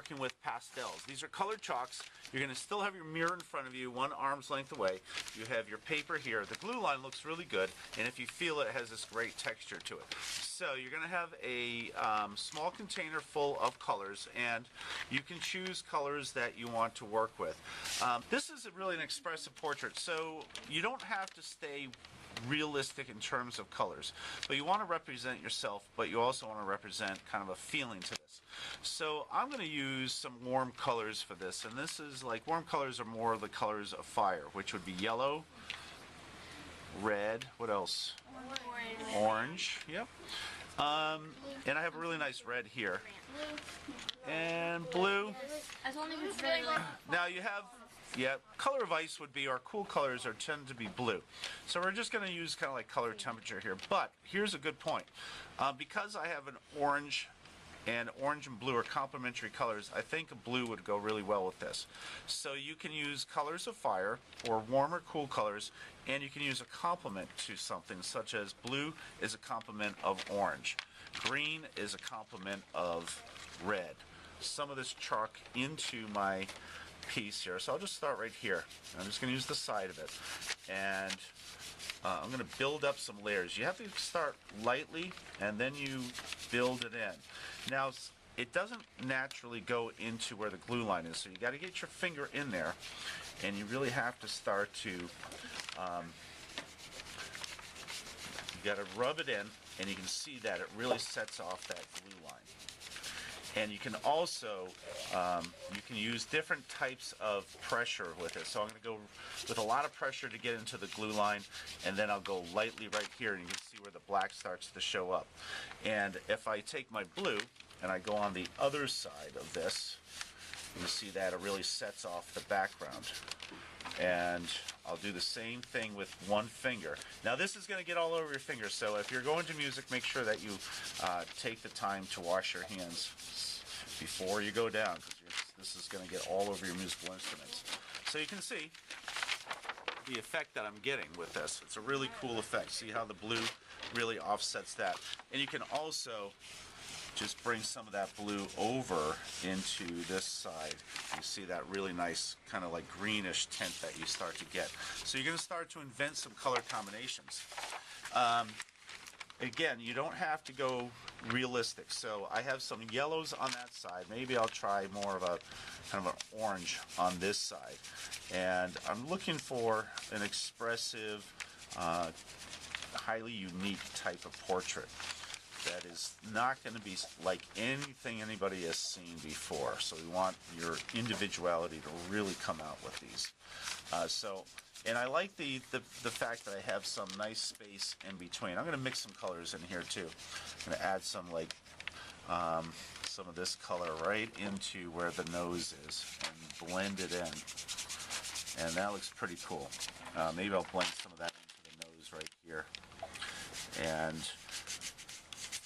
working with pastels. These are colored chalks. You're going to still have your mirror in front of you, one arm's length away. You have your paper here. The glue line looks really good, and if you feel it, it has this great texture to it. So you're going to have a small container full of colors, and you can choose colors that you want to work with. This is really an expressive portrait, so you don't have to stay realistic in terms of colors, but you want to represent yourself, but you also want to represent kind of a feeling to this. So I'm going to use some warm colors for this, and this is like, warm colors are more of the colors of fire, which would be yellow, red, what else? Orange, yep. And I have a really nice red here. And blue. Now you have, yeah, color of ice would be, our cool colors are tend to be blue. So we're just going to use kind of like color temperature here. But here's a good point. Because I have an orange, and orange and blue are complementary colors, I think a blue would go really well with this. So you can use colors of fire or warm or cool colors, and you can use a complement to something, such as blue is a complement of orange. Green is a complement of red. Some of this chalk into my piece here. So I'll just start right here. I'm just going to use the side of it. And I'm going to build up some layers. You have to start lightly and then you build it in. Now, it doesn't naturally go into where the glue line is, so you got to get your finger in there, and you really have to start to, you got to rub it in, and you can see that it really sets off that glue line. And you can also, you can use different types of pressure with it. So I'm going to go with a lot of pressure to get into the glue line, and then I'll go lightly right here, and you can see where the black starts to show up. And if I take my blue, and I go on the other side of this, you see that it really sets off the background. And I'll do the same thing with one finger. Now this is going to get all over your finger, so if you're going to music, make sure that you take the time to wash your hands before you go down, because this is going to get all over your musical instruments. So you can see the effect that I'm getting with this. It's a really cool effect. See how the blue really offsets that. And you can also just bring some of that blue over into this side. You see that really nice kind of like greenish tint that you start to get. So you're going to start to invent some color combinations. Again, you don't have to go realistic. So I have some yellows on that side. Maybe I'll try more of a kind of an orange on this side. And I'm looking for an expressive, highly unique type of portrait that is not going to be like anything anybody has seen before. So we want your individuality to really come out with these. And I like the fact that I have some nice space in between. I'm going to mix some colors in here too. I'm going to add some like some of this color right into where the nose is and blend it in. And that looks pretty cool. Maybe I'll blend some of that into the nose right here. And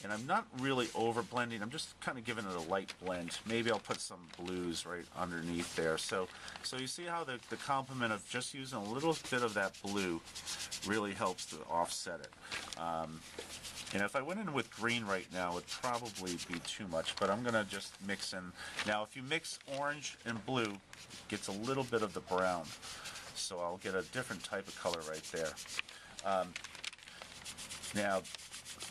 I'm not really over blending, I'm just kind of giving it a light blend. Maybe I'll put some blues right underneath there. So you see how the complement of just using a little bit of that blue really helps to offset it. And if I went in with green right now, it would probably be too much, but I'm going to just mix in. Now if you mix orange and blue, it gets a little bit of the brown. So I'll get a different type of color right there. Now,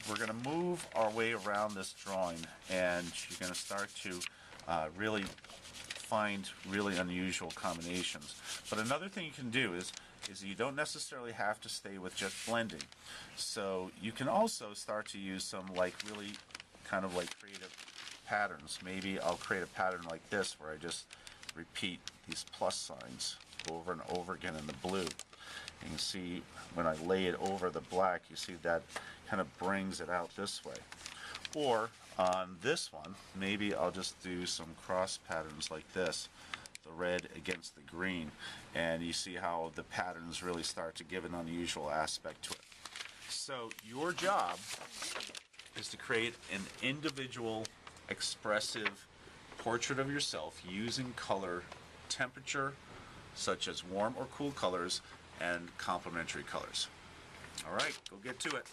we're going to move our way around this drawing, and you're going to start to really find really unusual combinations. But another thing you can do is you don't necessarily have to stay with just blending. So you can also start to use some like really kind of like creative patterns. Maybe I'll create a pattern like this where I just repeat these plus signs over and over again in the blue. You can see when I lay it over the black, you see that kind of brings it out this way. Or on this one, maybe I'll just do some cross patterns like this, the red against the green, and you see how the patterns really start to give an unusual aspect to it. So your job is to create an individual, expressive portrait of yourself using color temperature, such as warm or cool colors, and complementary colors. All right, go get to it.